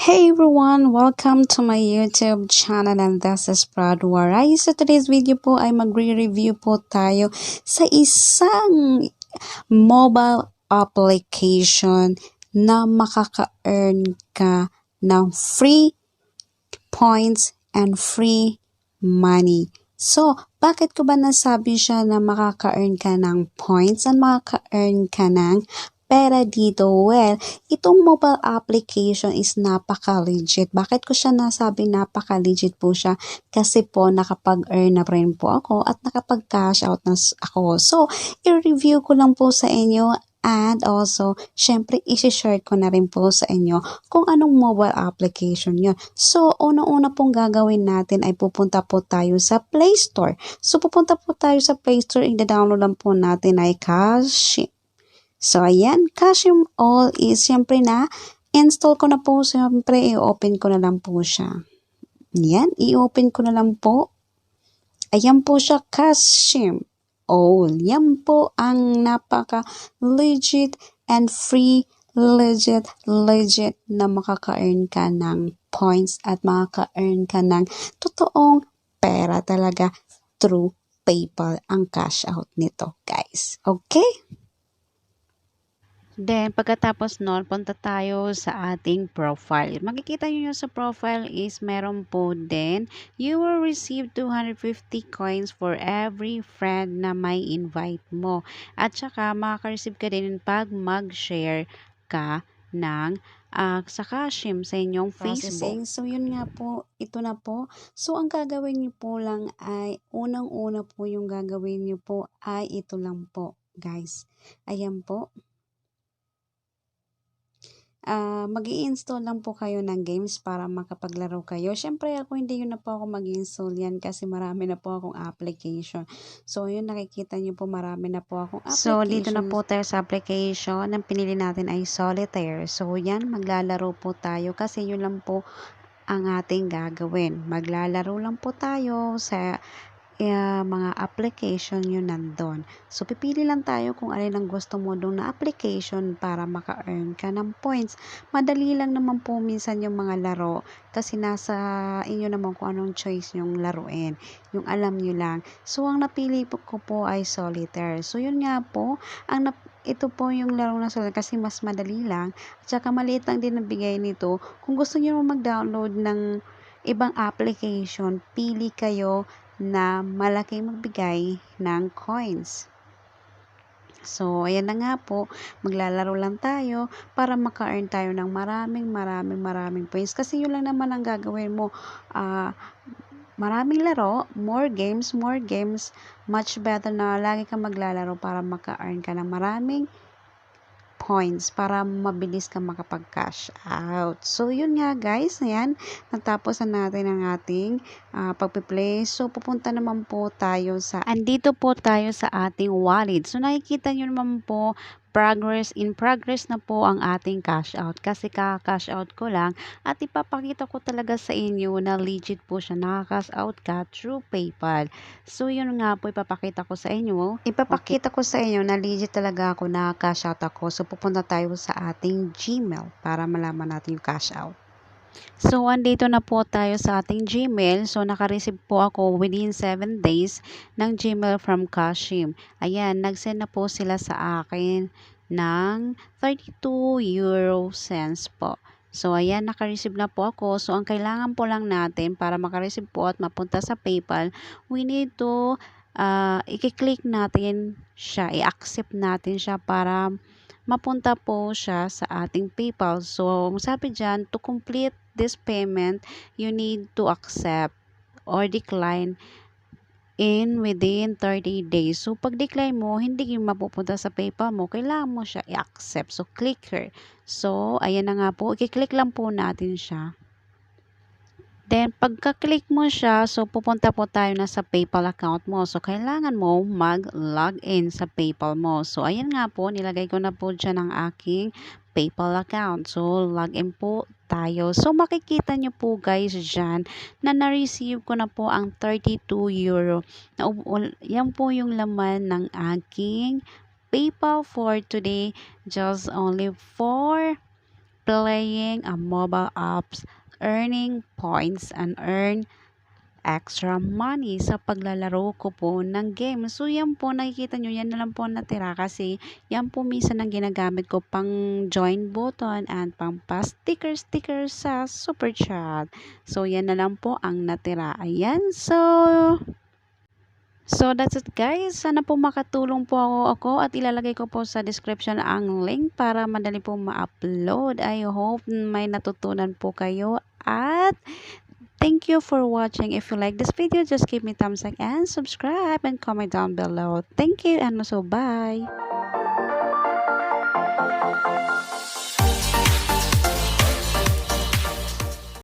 Hey everyone! Welcome to my YouTube channel and this is Proud Waray. So today's video po ay magre-review po tayo sa isang mobile application na makaka-earn ka ng free points and free money. So, bakit ko ba nasabi siya na makaka-earn ka ng points and makaka-earn ka ng pera dito? Well, itong mobile application is napaka-legit. Bakit ko siya nasabi napaka-legit po siya? Kasi po nakapag-earn na rin po ako at nakapag-cash out na ako. So, i-review ko lang po sa inyo and also, syempre, isi-share ko na rin po sa inyo kung anong mobile application yun. So, una-una pong gagawin natin ay pupunta po tayo sa Play Store. So, pupunta po tayo sa Play Store, i-download lang po natin ay Kashim. So, ayan, Kashim All is syempre na, install ko na po, syempre, i-open ko na lang po siya. Ayan, i-open ko na lang po. Ayan po siya, Kashim All. Yan po ang napaka-legit and free, legit na makaka-earn ka ng points at makaka-earn ka ng totoong pera talaga through PayPal ang cash out nito, guys. Okay? Then, pagkatapos nun, punta tayo sa ating profile. Makikita nyo sa profile is meron po din, you will receive 250 coins for every friend na may invite mo. At saka, makaka-receive ka din pag mag-share ka ng sa Kashim sa inyong Facebook. So, yun nga po, ito na po. So, ang gagawin nyo po lang ay, unang-una po yung gagawin nyo po ay ito lang po, guys. Ayan po. Mag-i-install lang po kayo ng games para makapaglaro kayo. Syempre ako hindi yun na po ako mag-install yan kasi marami na po akong application. So yun nakikita nyo po marami na po akong application. So dito na po tayo sa application. Ang pinili natin ay Solitaire. So yan maglalaro po tayo kasi yun lang po ang ating gagawin. Maglalaro lang po tayo sa mga application yun nandun. So, pipili lang tayo kung alin ang gusto mo doon na application para maka-earn ka ng points. Madali lang naman po minsan yung mga laro kasi nasa inyo naman kung anong choice yung laruin. Yung alam nyo lang. So, ang napili ko po ay Solitaire. So, yun nga po, ito po yung laro na Solitaire kasi mas madali lang. At saka maliit lang din ang bigay nito. Kung gusto nyo mag-download ng ibang application, pili kayo na malaking magbigay ng coins. So, ayan na nga po, maglalaro lang tayo para maka-earn tayo ng maraming points. Kasi yun lang naman ang gagawin mo. Maraming laro, more games, much better na lagi kang maglalaro para maka-earn ka ng maraming points para mabilis ka makapag-cash out. So, yun nga guys, ayan, natapos na natin ang ating pagpiplay. So, pupunta naman po tayo andito po tayo sa ating wallet. So, nakikita nyo naman po, in progress na po ang ating cash out kasi ka-cash out ko lang at ipapakita ko talaga sa inyo na legit po siya, naka-cash out ka through PayPal. So yun nga po ipapakita ko sa inyo na legit talaga ako, naka-cash out ako. So pupunta tayo sa ating Gmail para malaman natin yung cash out. So, andito na po tayo sa ating Gmail. So, naka-receive po ako within 7 days ng Gmail from Kashim. Ayan, nag-send na po sila sa akin ng 32 euro cents po. So, ayan, naka-receive na po ako. So, ang kailangan po lang natin para maka-receive po at mapunta sa PayPal, we need to i-click natin siya, i-accept natin siya para mapunta po siya sa ating PayPal. So, sabi dyan, to complete this payment, you need to accept or decline within 30 days. So, pag decline mo, hindi yung mapupunta sa PayPal mo, kailangan mo siya i-accept. So, click here. So, ayan na nga po, i-click lang po natin siya. Then, pagka-click mo siya, so pupunta po tayo na sa PayPal account mo. So, kailangan mo mag-login sa PayPal mo. So, ayan nga po, nilagay ko na po dyan ang aking PayPal account. So, login po tayo. So, makikita nyo po guys dyan na na-receive ko na po ang 32 euro. Yan po yung laman ng aking PayPal for today. Just only 4 playing a mobile apps, earning points, and earn extra money sa paglalaro ko po ng game. So, yan po, nakikita nyo, yan na lang po natira kasi yan po minsan ang ginagamit ko pang join button and pang pa-sticker sa super chat. So, yan na lang po ang natira. Ayan, So, that's it guys. Sana po makatulong po ako at ilalagay ko po sa description ang link para madali po ma-upload. I hope may natutunan po kayo at thank you for watching. If you like this video, just give me thumbs up and subscribe and comment down below. Thank you and also bye.